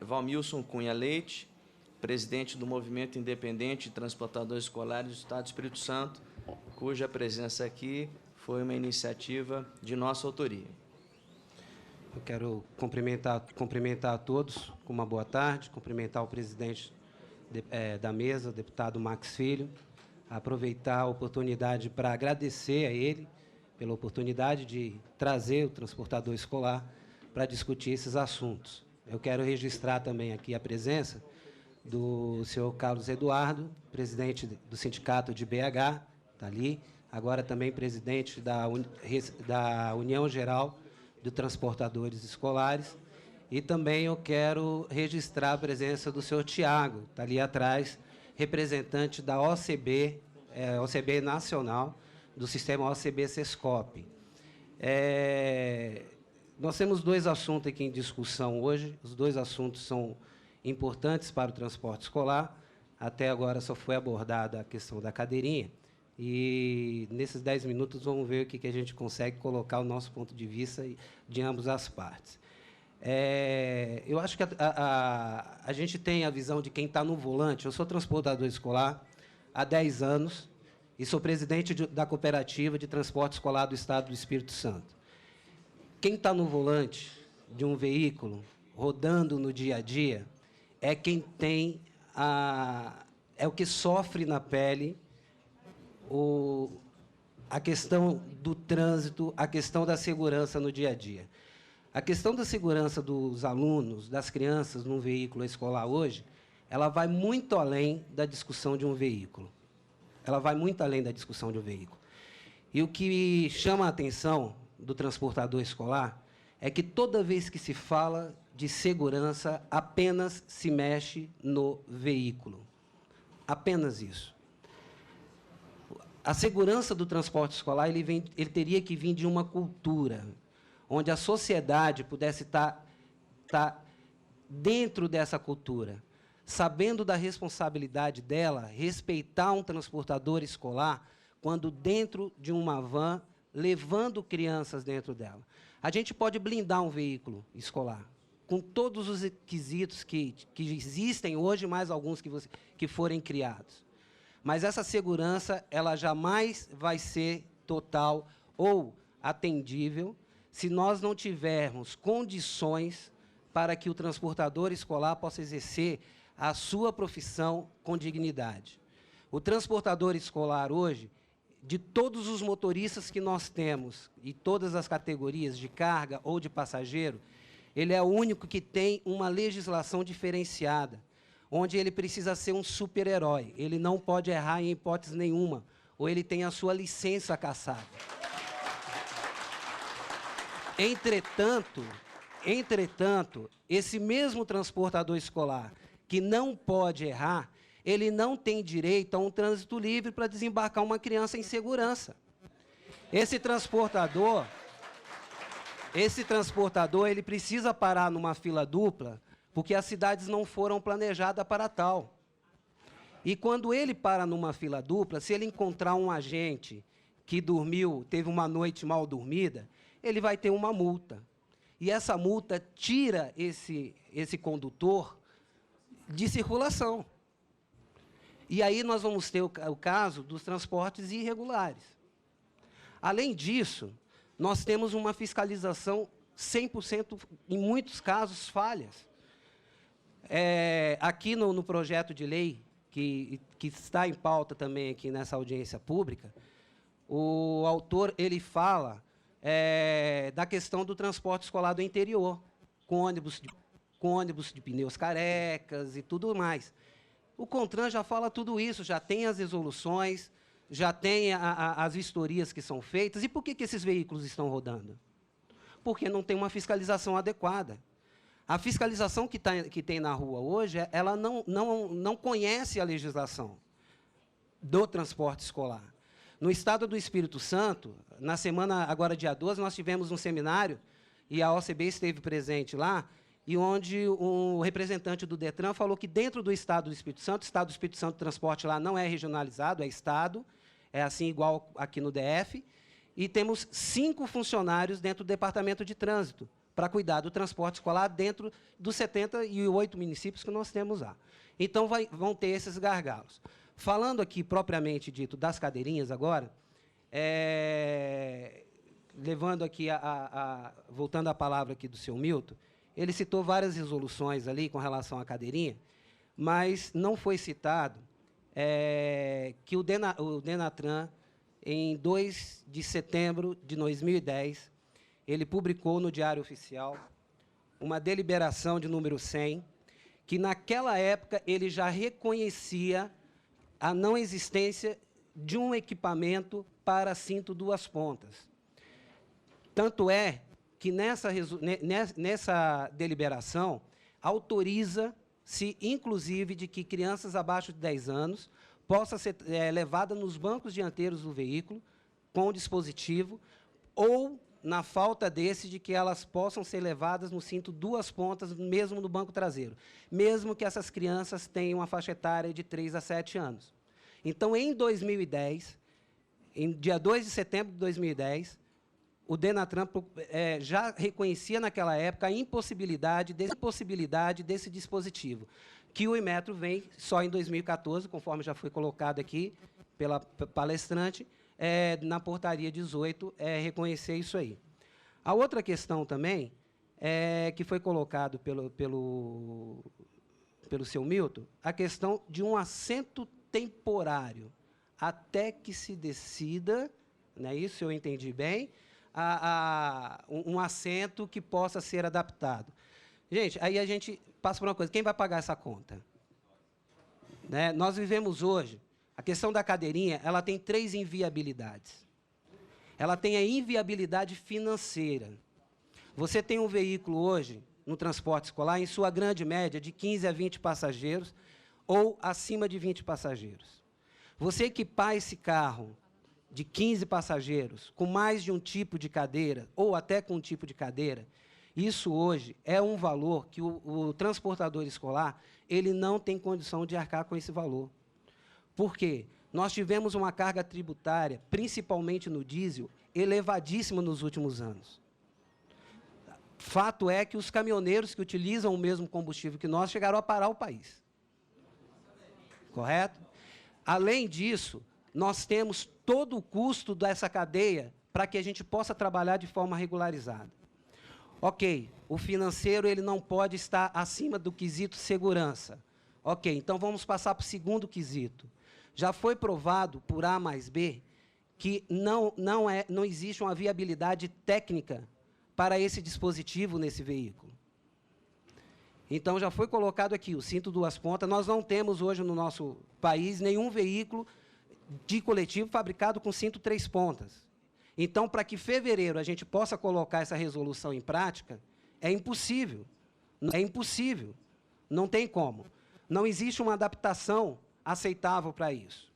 Valmilson Cunha Leite, presidente do Movimento Independente de Transportadores Escolares do Estado do Espírito Santo, cuja presença aqui foi uma iniciativa de nossa autoria. Eu quero cumprimentar a todos com uma boa tarde, cumprimentar o presidente da mesa, o deputado Max Filho, aproveitar a oportunidade para agradecer a ele pela oportunidade de trazer o transportador escolar para discutir esses assuntos. Eu quero registrar também aqui a presença do senhor Carlos Eduardo, presidente do sindicato de BH, está ali, agora também presidente da União Geral de Transportadores Escolares, e também eu quero registrar a presença do senhor Tiago, está ali atrás, representante da OCB, OCB Nacional, do sistema OCB-SESCOP. Nós temos dois assuntos aqui em discussão hoje, os dois assuntos são importantes para o transporte escolar. Até agora só foi abordada a questão da cadeirinha, e nesses 10 minutos vamos ver o que a gente consegue colocar o nosso ponto de vista de ambas as partes. Eu acho que a gente tem a visão de quem está no volante. Eu sou transportador escolar há 10 anos e sou presidente da Cooperativa de Transporte Escolar do Estado do Espírito Santo. Quem está no volante de um veículo, rodando no dia a dia, é quem tem é o que sofre na pele a questão do trânsito, a questão da segurança no dia a dia. A questão da segurança dos alunos, das crianças num veículo escolar hoje, ela vai muito além da discussão de um veículo. Ela vai muito além da discussão de um veículo. E o que chama a atenção do transportador escolar é que toda vez que se fala de segurança, apenas se mexe no veículo. Apenas isso. A segurança do transporte escolar ele teria que vir de uma cultura onde a sociedade pudesse estar dentro dessa cultura, sabendo da responsabilidade dela, respeitar um transportador escolar quando dentro de uma van, levando crianças dentro dela. A gente pode blindar um veículo escolar, com todos os requisitos que existem hoje, mais alguns que forem criados. Mas essa segurança ela jamais vai ser total ou atendível se nós não tivermos condições para que o transportador escolar possa exercer a sua profissão com dignidade. O transportador escolar hoje, de todos os motoristas que nós temos, e todas as categorias de carga ou de passageiro, ele é o único que tem uma legislação diferenciada, onde ele precisa ser um super-herói. Ele não pode errar em hipótese nenhuma, ou ele tem a sua licença cassada. Entretanto, esse mesmo transportador escolar que não pode errar, ele não tem direito a um trânsito livre para desembarcar uma criança em segurança. Esse transportador, ele precisa parar numa fila dupla, porque as cidades não foram planejadas para tal. E quando ele para numa fila dupla, se ele encontrar um agente que dormiu, teve uma noite mal dormida, ele vai ter uma multa. E essa multa tira esse condutor de circulação. E aí nós vamos ter o caso dos transportes irregulares. Além disso, nós temos uma fiscalização 100%, em muitos casos, falhas. Aqui no projeto de lei, que está em pauta também aqui nessa audiência pública, o autor ele fala da questão do transporte escolar do interior, com ônibus de pneus carecas e tudo mais. O CONTRAN já fala tudo isso, já tem as resoluções, já tem as vistorias que são feitas. E por que esses veículos estão rodando? Porque não tem uma fiscalização adequada. A fiscalização que tem na rua hoje, ela não conhece a legislação do transporte escolar. No Estado do Espírito Santo, na semana, agora dia 12, nós tivemos um seminário, e a OCB esteve presente lá, e onde o representante do DETRAN falou que dentro do Estado do Espírito Santo, o Estado do Espírito Santo, o transporte lá não é regionalizado, é Estado, é assim igual aqui no DF, e temos 5 funcionários dentro do Departamento de Trânsito, para cuidar do transporte escolar dentro dos 78 municípios que nós temos lá. Então, vão ter esses gargalos. Falando aqui, propriamente dito, das cadeirinhas agora, levando aqui voltando a palavra aqui do seu Milton, ele citou várias resoluções ali com relação à cadeirinha, mas não foi citado que o Denatran, em 2 de setembro de 2010, ele publicou no Diário Oficial uma deliberação de número 100, que, naquela época, ele já reconhecia a não existência de um equipamento para cinto duas pontas. Tanto é que, nessa deliberação, autoriza-se, inclusive, de que crianças abaixo de 10 anos possam ser levadas nos bancos dianteiros do veículo com o dispositivo, ou, na falta desse, de que elas possam ser levadas no cinto duas pontas, mesmo no banco traseiro, mesmo que essas crianças tenham uma faixa etária de 3 a 7 anos. Então, em 2010, em dia 2 de setembro de 2010, o Denatran já reconhecia, naquela época, a impossibilidade desse dispositivo, que o Inmetro vem só em 2014, conforme já foi colocado aqui pela palestrante, na portaria 18, reconhecer isso aí. A outra questão também, que foi colocado pelo seu Milton, a questão de um assento temporário, até que se decida, não é isso, eu entendi bem, um assento que possa ser adaptado. Gente, aí a gente passa por uma coisa, quem vai pagar essa conta? Né? Nós vivemos hoje, a questão da cadeirinha, ela tem 3 inviabilidades. Ela tem a inviabilidade financeira. Você tem um veículo hoje, no transporte escolar, em sua grande média, de 15 a 20 passageiros, ou acima de 20 passageiros. Você equipar esse carro de 15 passageiros com mais de um tipo de cadeira, ou até com um tipo de cadeira, isso hoje é um valor que o transportador escolar ele não tem condição de arcar com esse valor. Por quê? Nós tivemos uma carga tributária, principalmente no diesel, elevadíssima nos últimos anos. Fato é que os caminhoneiros que utilizam o mesmo combustível que nós chegaram a parar o país. Correto? Além disso, nós temos todo o custo dessa cadeia para que a gente possa trabalhar de forma regularizada. Ok, o financeiro ele não pode estar acima do quesito segurança. Ok, então vamos passar para o segundo quesito. Já foi provado por A mais B que não existe uma viabilidade técnica para esse dispositivo nesse veículo. Então, já foi colocado aqui o cinto duas pontas. Nós não temos hoje no nosso país nenhum veículo de coletivo fabricado com cinto 3 pontas. Então, para que em fevereiro a gente possa colocar essa resolução em prática, é impossível. É impossível. Não tem como. Não existe uma adaptação aceitável para isso.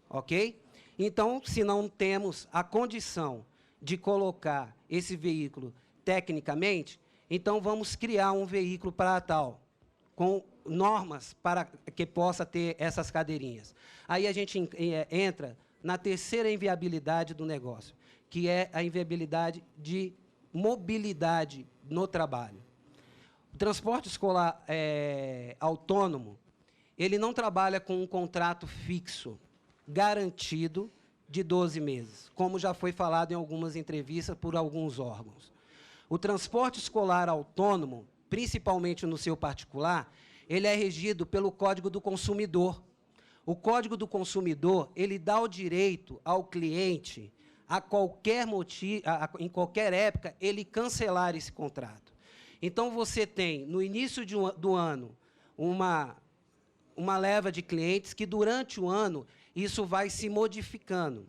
Ok? Então, se não temos a condição de colocar esse veículo tecnicamente, então vamos criar um veículo para tal, com normas para que possa ter essas cadeirinhas. Aí a gente entra na terceira inviabilidade do negócio, que é a inviabilidade de mobilidade no trabalho. O transporte escolar autônomo, ele não trabalha com um contrato fixo, garantido, de 12 meses, como já foi falado em algumas entrevistas por alguns órgãos. O transporte escolar autônomo, principalmente no seu particular, ele é regido pelo Código do Consumidor. O Código do Consumidor, ele dá o direito ao cliente, a qualquer motivo, em qualquer época, ele cancelar esse contrato. Então, você tem, no início do ano, uma leva de clientes que, durante o ano, isso vai se modificando.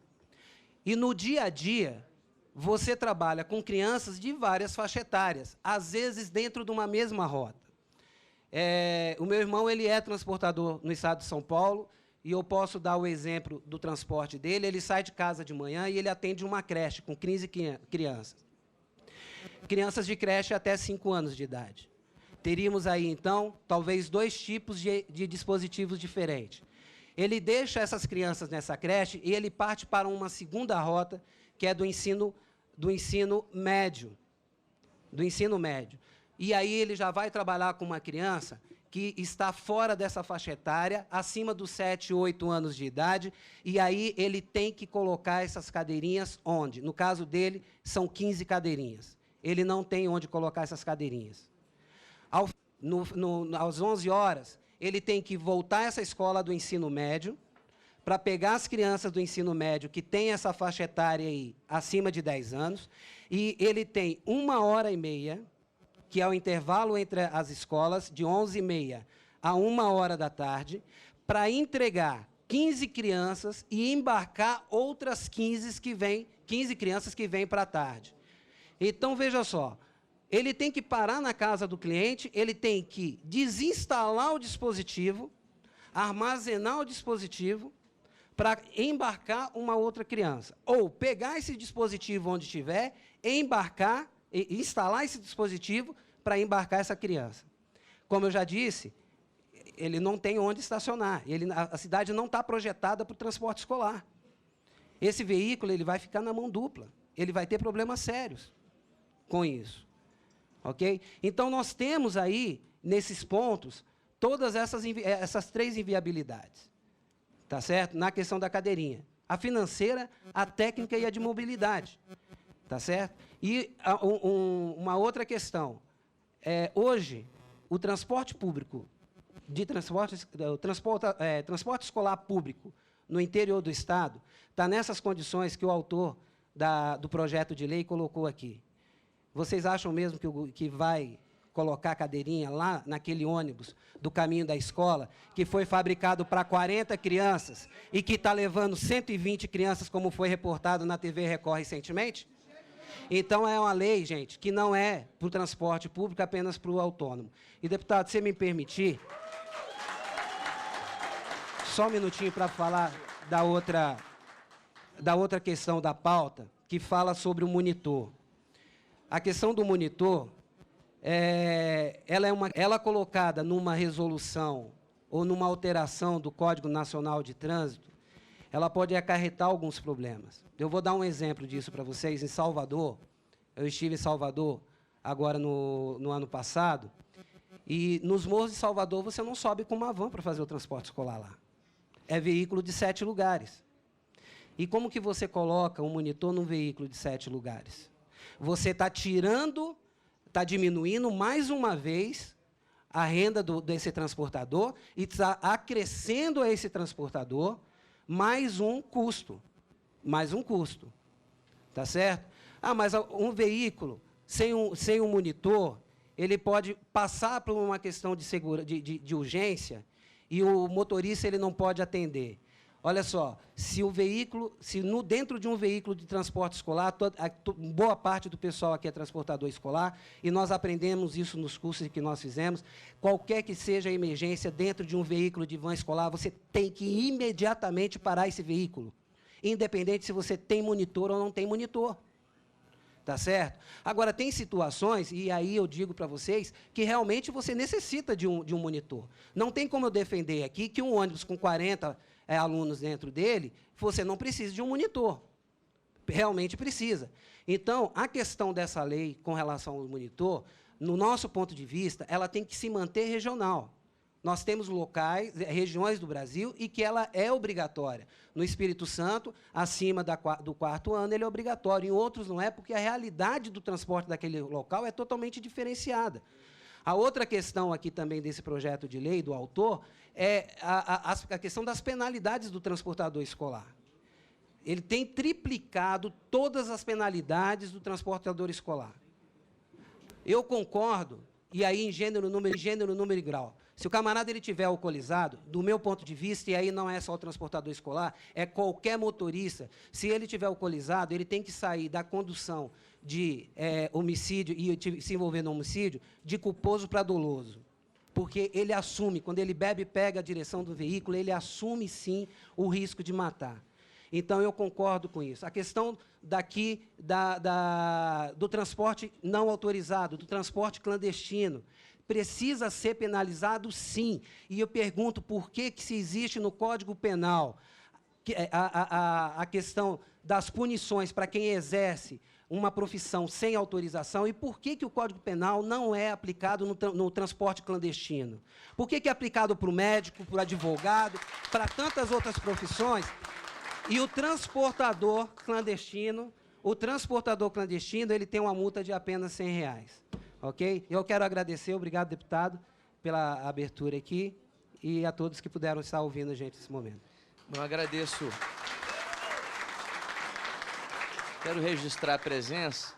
E, no dia a dia, você trabalha com crianças de várias faixas etárias, às vezes dentro de uma mesma rota. O meu irmão ele é transportador no estado de São Paulo, e eu posso dar o exemplo do transporte dele. Ele sai de casa de manhã e ele atende uma creche com 15 crianças. Crianças de creche até 5 anos de idade. Teríamos aí, então, talvez 2 tipos de dispositivos diferentes. Ele deixa essas crianças nessa creche e ele parte para uma segunda rota, que é do ensino médio. do ensino médio. E aí ele já vai trabalhar com uma criança que está fora dessa faixa etária, acima dos 7, 8 anos de idade, e aí ele tem que colocar essas cadeirinhas onde? No caso dele, são 15 cadeirinhas. Ele não tem onde colocar essas cadeirinhas. Às 11 horas, ele tem que voltar a essa escola do ensino médio, para pegar as crianças do ensino médio que têm essa faixa etária aí, acima de 10 anos, e ele tem 1h30, que é o intervalo entre as escolas, de 11h30 a 1h da tarde, para entregar 15 crianças e embarcar outras 15 crianças que vêm para a tarde. Então, veja só, ele tem que parar na casa do cliente, ele tem que desinstalar o dispositivo, armazenar o dispositivo, para embarcar uma outra criança. Ou pegar esse dispositivo onde estiver, embarcar, instalar esse dispositivo para embarcar essa criança. Como eu já disse, ele não tem onde estacionar. A cidade não está projetada para o transporte escolar. Esse veículo ele vai ficar na mão dupla. Ele vai ter problemas sérios com isso. Ok? Então, nós temos aí, nesses pontos, todas essas 3 inviabilidades. Tá certo? Na questão da cadeirinha. A financeira, a técnica e a de mobilidade. Tá certo? E uma outra questão. Hoje, o transporte público, transporte escolar público no interior do Estado, está nessas condições que o autor do projeto de lei colocou aqui. Vocês acham mesmo que vai colocar a cadeirinha lá naquele ônibus do caminho da escola, que foi fabricado para 40 crianças e que está levando 120 crianças, como foi reportado na TV Record recentemente? Então, é uma lei, gente, que não é para o transporte público, apenas para o autônomo. E, deputado, se você me permitir, só um minutinho para falar da outra questão da pauta, que fala sobre o monitor. A questão do monitor, ela é colocada numa resolução ou numa alteração do Código Nacional de Trânsito, ela pode acarretar alguns problemas. Eu vou dar um exemplo disso para vocês. Em Salvador, eu estive em Salvador agora no ano passado, e nos morros de Salvador você não sobe com uma van para fazer o transporte escolar lá. É veículo de 7 lugares. E como que você coloca um monitor num veículo de 7 lugares? Você está diminuindo mais uma vez a renda desse transportador e está acrescendo a esse transportador mais um custo. Tá certo? Ah, mas um veículo sem um monitor, ele pode passar por uma questão de urgência e o motorista ele não pode atender. Olha só, dentro de um veículo de transporte escolar, boa parte do pessoal aqui é transportador escolar, e nós aprendemos isso nos cursos que nós fizemos, qualquer que seja a emergência dentro de um veículo de van escolar, você tem que imediatamente parar esse veículo, independente se você tem monitor ou não tem monitor. Tá certo? Agora, tem situações, e aí eu digo para vocês, que realmente você necessita de um monitor. Não tem como eu defender aqui que um ônibus com 40 alunos dentro dele, você não precisa de um monitor. Realmente precisa. Então, a questão dessa lei com relação ao monitor, no nosso ponto de vista, ela tem que se manter regional. Nós temos regiões do Brasil, e que ela é obrigatória. No Espírito Santo, acima do 4º ano, ele é obrigatório. Em outros não é, porque a realidade do transporte daquele local é totalmente diferenciada. A outra questão aqui também desse projeto de lei, do autor, é a questão das penalidades do transportador escolar. Ele tem triplicado todas as penalidades do transportador escolar. Eu concordo, e aí em gênero, número e grau. Se o camarada ele tiver alcoolizado, do meu ponto de vista, e aí não é só o transportador escolar, é qualquer motorista, se ele tiver alcoolizado, ele tem que sair da condução de homicídio e se envolver no homicídio, de culposo para doloso. Porque ele assume, quando ele bebe e pega a direção do veículo, ele assume, sim, o risco de matar. Então, eu concordo com isso. A questão do transporte não autorizado, do transporte clandestino, precisa ser penalizado, sim. E eu pergunto por que se existe no Código Penal a questão das punições para quem exerce uma profissão sem autorização e por que o Código Penal não é aplicado no transporte clandestino? Por que é aplicado para o médico, para o advogado, para tantas outras profissões? E o transportador clandestino, ele tem uma multa de apenas R$100, ok? Eu quero agradecer, obrigado, deputado, pela abertura aqui e a todos que puderam estar ouvindo a gente nesse momento. Eu agradeço. Quero registrar a presença